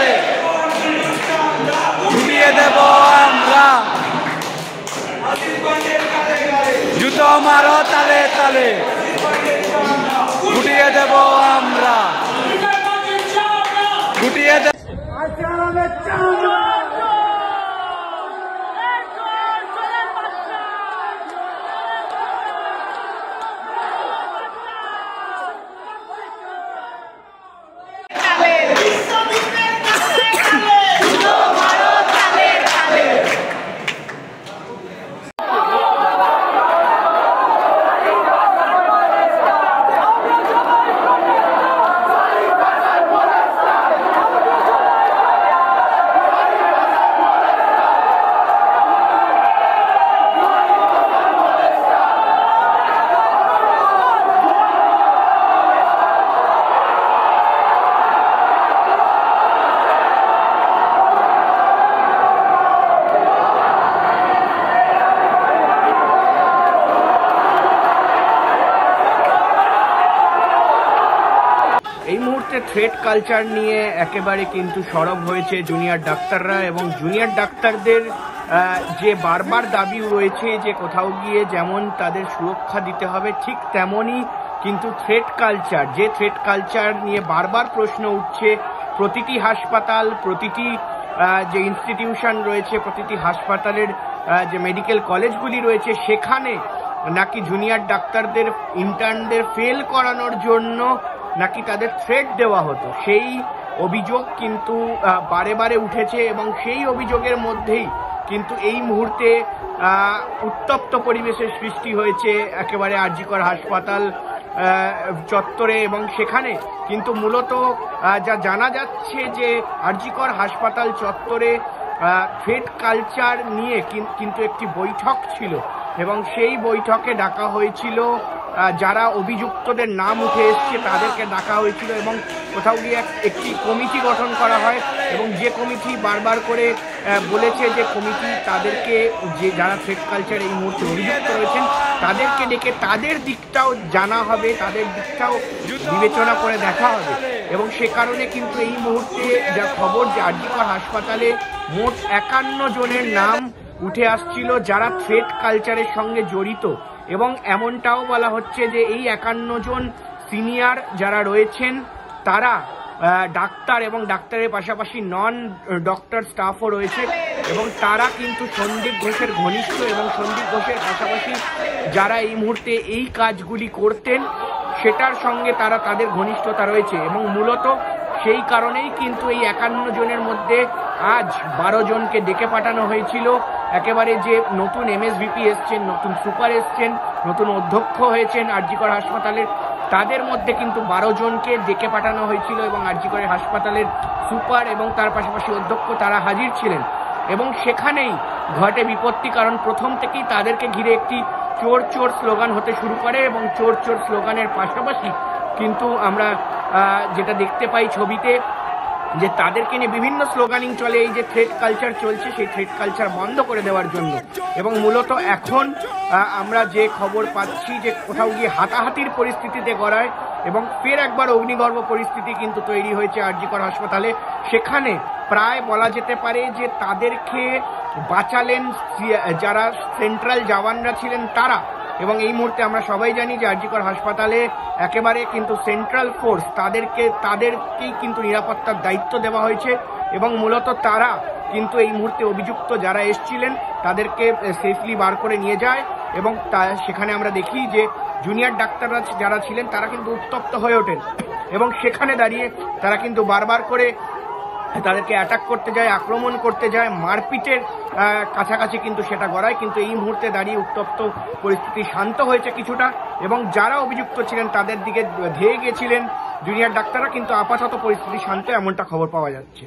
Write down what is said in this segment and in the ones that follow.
তালে গুটিয়ে দেব আমরা, জুতো মারো তালে তালে গুটিয়ে দেব আমরা, গুটিয়ে দেব। এই মুহূর্তে থ্রেড কালচার নিয়ে একেবারে কিন্তু সরব হয়েছে জুনিয়র ডাক্তাররা, এবং জুনিয়র ডাক্তারদের যে বারবার দাবি রয়েছে যে কোথাও গিয়ে যেমন তাদের সুরক্ষা দিতে হবে, ঠিক তেমনই কিন্তু থ্রেড কালচার, যে থ্রেড কালচার নিয়ে বারবার প্রশ্ন উঠছে প্রতিটি হাসপাতাল, প্রতিটি যে ইনস্টিটিউশন রয়েছে, প্রতিটি হাসপাতালের যে মেডিকেল কলেজগুলি রয়েছে, সেখানে নাকি জুনিয়র ডাক্তারদের ইন্টার্নদের ফেল করানোর জন্য নাকি তাদের থ্রেট দেওয়া হতো, সেই অভিযোগ কিন্তু বারে বারে উঠেছে। এবং সেই অভিযোগের মধ্যেই কিন্তু এই মুহূর্তে উত্তপ্ত পরিবেশের সৃষ্টি হয়েছে একেবারে আরজিকর হাসপাতাল চত্বরে, এবং সেখানে কিন্তু মূলত যা জানা যাচ্ছে যে আরজিকর হাসপাতাল চত্বরে থ্রেড কালচার নিয়ে কিন্তু একটি বৈঠক ছিল, এবং সেই বৈঠকে ডাকা হয়েছিল যারা অভিযুক্তদের নাম উঠে এসছে তাদেরকে ডাকা হয়েছিল, এবং কোথাও গিয়ে একটি কমিটি গঠন করা হয়, এবং যে কমিটি বারবার করে বলেছে যে কমিটি তাদেরকে, যে যারা থ্রেড কালচার এই মুহূর্তে অভিযুক্ত রয়েছেন তাদেরকে ডেকে তাদের দিকটাও জানা হবে, তাদের দিকটাও বিবেচনা করে দেখা হবে। এবং সে কারণে কিন্তু এই মুহূর্তে যা খবর যে আরজিকর হাসপাতালে মোট 51 জনের নাম উঠে আসছিল যারা থ্রেড কালচারের সঙ্গে জড়িত, এবং এমনটাও বলা হচ্ছে যে এই 51 জন সিনিয়র যারা রয়েছেন তারা ডাক্তার, এবং ডাক্তারের পাশাপাশি নন ডক্টর স্টাফও রয়েছে, এবং তারা কিন্তু সন্দীপ ঘোষের ঘনিষ্ঠ, এবং সন্দীপ ঘোষের পাশাপাশি যারা এই মুহূর্তে এই কাজগুলি করতেন সেটার সঙ্গে তাদের ঘনিষ্ঠতা রয়েছে। এবং মূলত সেই কারণেই কিন্তু এই 51 জনের মধ্যে আজ 12 জনকে ডেকে পাঠানো হয়েছিল। একেবারে যে নতুন এমএসভিপি এসছেন, নতুন সুপার এসছেন, নতুন অধ্যক্ষ হয়েছেন আরজিকর হাসপাতালের, তাদের মধ্যে কিন্তু 12 জনকে ডেকে পাঠানো হয়েছিল, এবং আরজিকর হাসপাতালের সুপার এবং তার পাশাপাশি অধ্যক্ষ তারা হাজির ছিলেন। এবং সেখানেই ঘটে বিপত্তি, কারণ প্রথম থেকেই তাদেরকে ঘিরে একটি চোর চোর স্লোগান হতে শুরু করে, এবং চোর চোর স্লোগানের পাশাপাশি কিন্তু আমরা যেটা দেখতে পাই ছবিতে যে তাদেরকে নিয়ে বিভিন্ন স্লোগানিং চলে, এই যে থ্রেড কালচার চলছে সেই থ্রেড কালচার বন্ধ করে দেওয়ার জন্য। এবং মূলত এখন আমরা যে খবর পাচ্ছি যে কোথাও গিয়ে হাতাহাতির পরিস্থিতিতে গড়ায়, এবং ফের একবার অগ্নিগর্ভ পরিস্থিতি কিন্তু তৈরি হয়েছে আরজিকর হাসপাতালে। সেখানে প্রায় বলা যেতে পারে যে তাদেরকে বাঁচালেন যারা সেন্ট্রাল জওয়ানরা ছিলেন তারা, এবং এই মুহূর্তে আমরা সবাই জানি যে আরজিকর হাসপাতালে একেবারে কিন্তু সেন্ট্রাল ফোর্স তাদেরকেই কিন্তু নিরাপত্তার দায়িত্ব দেওয়া হয়েছে, এবং মূলত তারা কিন্তু এই মুহূর্তে অভিযুক্ত যারা এসছিলেন তাদেরকে সেফলি বার করে নিয়ে যায়। এবং সেখানে আমরা দেখি যে জুনিয়র ডাক্তাররা যারা ছিলেন তারা কিন্তু উত্তপ্ত হয়ে ওঠেন, এবং সেখানে দাঁড়িয়ে তারা কিন্তু বারবার করে তাদেরকে অ্যাটাক করতে যায়, আক্রমণ করতে যায়, মারপিটের কাছাকাছি কিন্তু সেটা গড়ায়। কিন্তু এই মুহূর্তে দাঁড়িয়ে উত্তপ্ত পরিস্থিতি শান্ত হয়েছে কিছুটা, এবং যারা অভিযুক্ত ছিলেন তাদের দিকে ধেয়ে গিয়েছিলেন জুনিয়র ডাক্তাররা, কিন্তু আপাতত পরিস্থিতি শান্ত এমনটা খবর পাওয়া যাচ্ছে।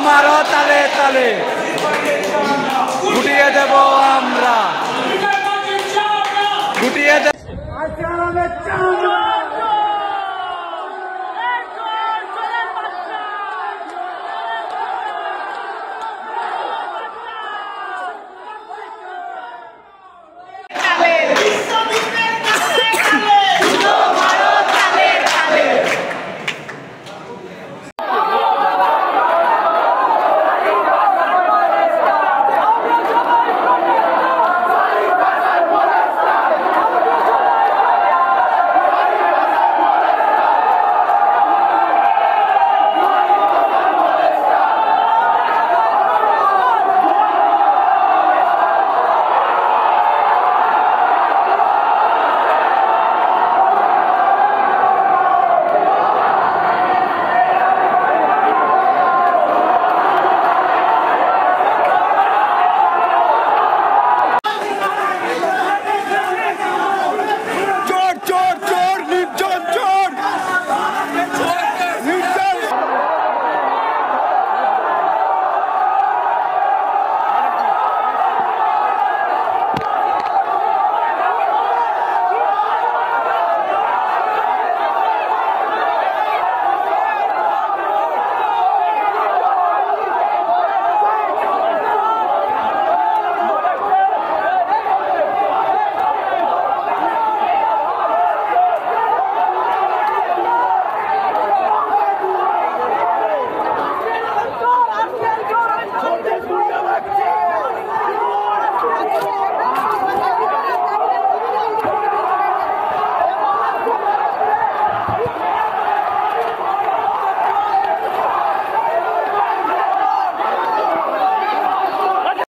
মারো তালে তালে, গুটিয়ে দেব আমরা, গুটিয়ে দেব।